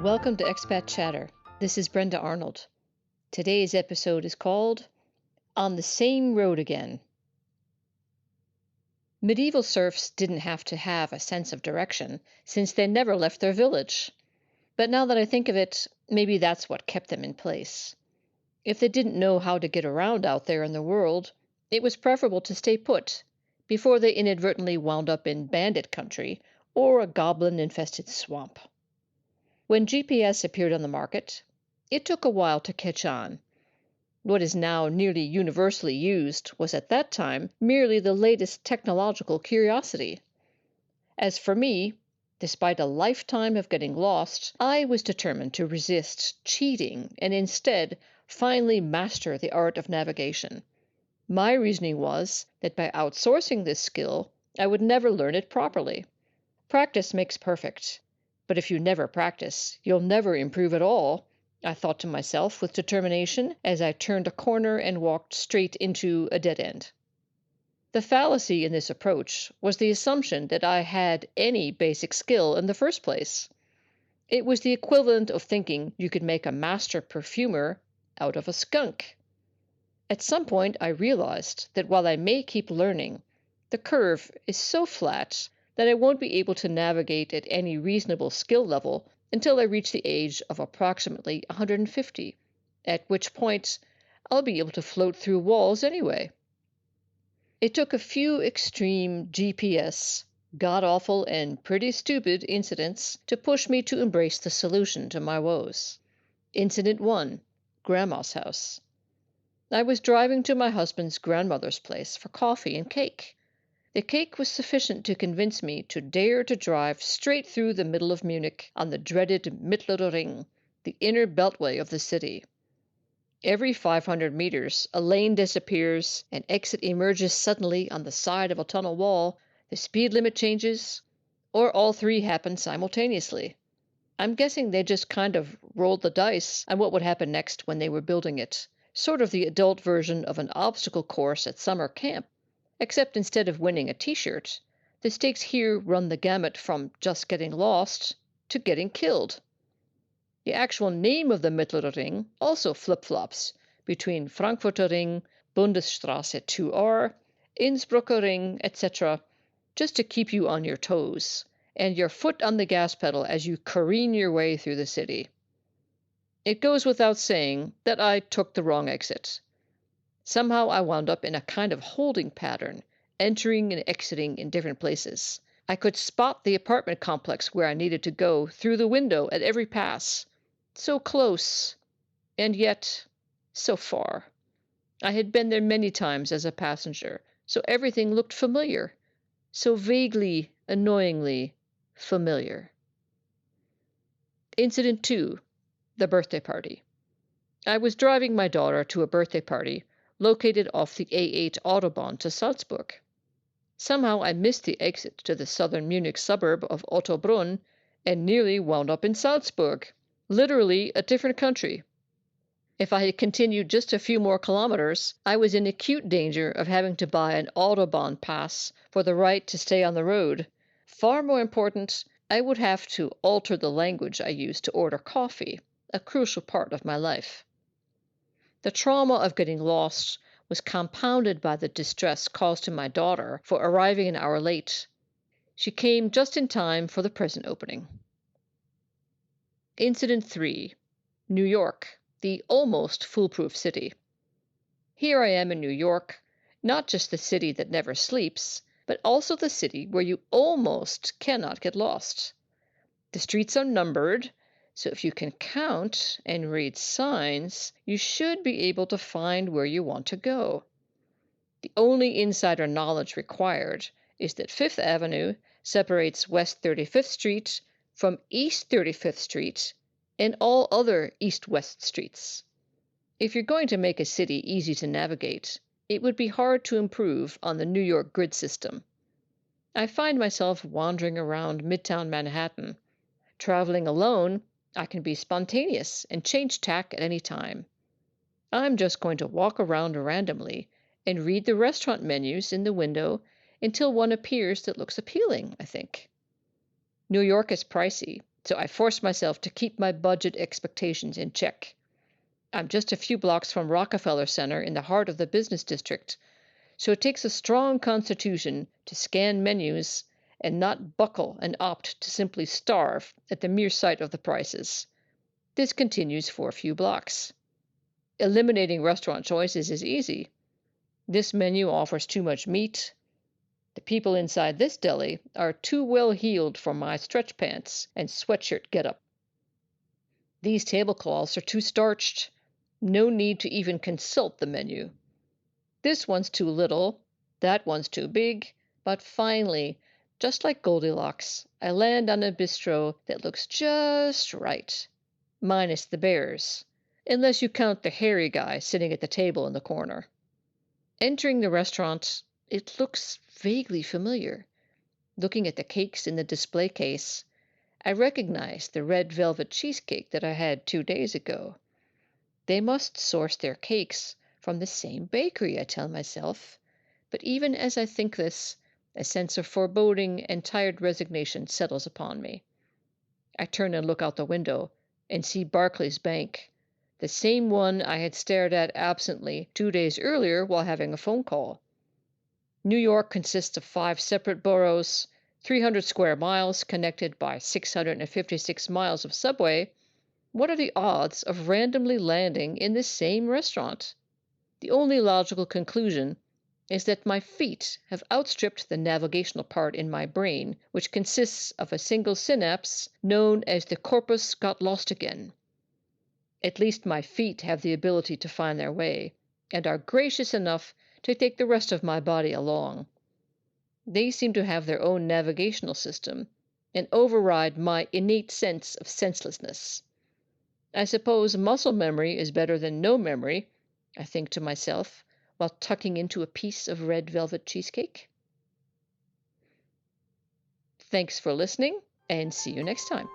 Welcome to Expat Chatter. This is Brenda Arnold. Today's episode is called On the Same Road Again. Medieval serfs didn't have to have a sense of direction since they never left their village. But now that I think of it, maybe that's what kept them in place. If they didn't know how to get around out there in the world, it was preferable to stay put before they inadvertently wound up in bandit country or a goblin-infested swamp. When GPS appeared on the market, it took a while to catch on. What is now nearly universally used was at that time merely the latest technological curiosity. As for me, despite a lifetime of getting lost, I was determined to resist cheating and instead finally master the art of navigation. My reasoning was that by outsourcing this skill, I would never learn it properly. Practice makes perfect. But if you never practice, you'll never improve at all, I thought to myself with determination as I turned a corner and walked straight into a dead end. The fallacy in this approach was the assumption that I had any basic skill in the first place. It was the equivalent of thinking you could make a master perfumer out of a skunk. At some point, I realized that while I may keep learning, the curve is so flat that I won't be able to navigate at any reasonable skill level until I reach the age of approximately 150, at which point I'll be able to float through walls anyway. It took a few extreme GPS, god-awful and pretty stupid incidents to push me to embrace the solution to my woes. Incident 1, Grandma's house. I was driving to my husband's grandmother's place for coffee and cake. The cake was sufficient to convince me to dare to drive straight through the middle of Munich on the dreaded Mittlere Ring, the inner beltway of the city. Every 500 meters, a lane disappears, an exit emerges suddenly on the side of a tunnel wall, the speed limit changes, or all three happen simultaneously. I'm guessing they just kind of rolled the dice on what would happen next when they were building it, sort of the adult version of an obstacle course at summer camp. Except instead of winning a t-shirt, the stakes here run the gamut from just getting lost to getting killed. The actual name of the Mittlere Ring also flip-flops between Frankfurter Ring, Bundesstraße 2R, Innsbrucker Ring, etc., just to keep you on your toes and your foot on the gas pedal as you careen your way through the city. It goes without saying that I took the wrong exit. Somehow I wound up in a kind of holding pattern, entering and exiting in different places. I could spot the apartment complex where I needed to go through the window at every pass. So close, and yet so far. I had been there many times as a passenger, so everything looked familiar, so vaguely, annoyingly familiar. Incident 2, the birthday party. I was driving my daughter to a birthday party located off the A8 Autobahn to Salzburg. Somehow I missed the exit to the southern Munich suburb of Ottobrunn and nearly wound up in Salzburg, literally a different country. If I had continued just a few more kilometers, I was in acute danger of having to buy an Autobahn pass for the right to stay on the road. Far more important, I would have to alter the language I used to order coffee, a crucial part of my life. The trauma of getting lost was compounded by the distress caused to my daughter for arriving an hour late. She came just in time for the present opening. Incident 3, New York, the almost foolproof city. Here I am in New York, not just the city that never sleeps, but also the city where you almost cannot get lost. The streets are numbered, so if you can count and read signs, you should be able to find where you want to go. The only insider knowledge required is that Fifth Avenue separates West 35th Street from East 35th Street and all other east-west streets. If you're going to make a city easy to navigate, it would be hard to improve on the New York grid system. I find myself wandering around Midtown Manhattan. Traveling alone, I can be spontaneous and change tack at any time. I'm just going to walk around randomly and read the restaurant menus in the window until one appears that looks appealing, I think. New York is pricey, So I force myself to keep my budget expectations in check. I'm just a few blocks from Rockefeller Center in the heart of the business district, so it takes a strong constitution to scan menus and not buckle and opt to simply starve at the mere sight of the prices. This continues for a few blocks. Eliminating restaurant choices is easy. This menu offers too much meat. The people inside this deli are too well heeled for my stretch pants and sweatshirt getup. These tablecloths are too starched. No need to even consult the menu. This one's too little, that one's too big, but finally, just like Goldilocks, I land on a bistro that looks just right, minus the bears, unless you count the hairy guy sitting at the table in the corner. Entering the restaurant, it looks vaguely familiar. Looking at the cakes in the display case, I recognize the red velvet cheesecake that I had 2 days ago. They must source their cakes from the same bakery, I tell myself. But even as I think this, a sense of foreboding and tired resignation settles upon me. I turn and look out the window and see Barclays Bank, the same one I had stared at absently 2 days earlier while having a phone call. New York consists of 5 separate boroughs, 300 square miles connected by 656 miles of subway. What are the odds of randomly landing in the same restaurant? The only logical conclusion is that my feet have outstripped the navigational part in my brain, which consists of a single synapse known as the corpus got lost again. At least my feet have the ability to find their way, and are gracious enough to take the rest of my body along. They seem to have their own navigational system, and override my innate sense of senselessness. I suppose muscle memory is better than no memory, I think to myself, while tucking into a piece of red velvet cheesecake. Thanks for listening, and see you next time.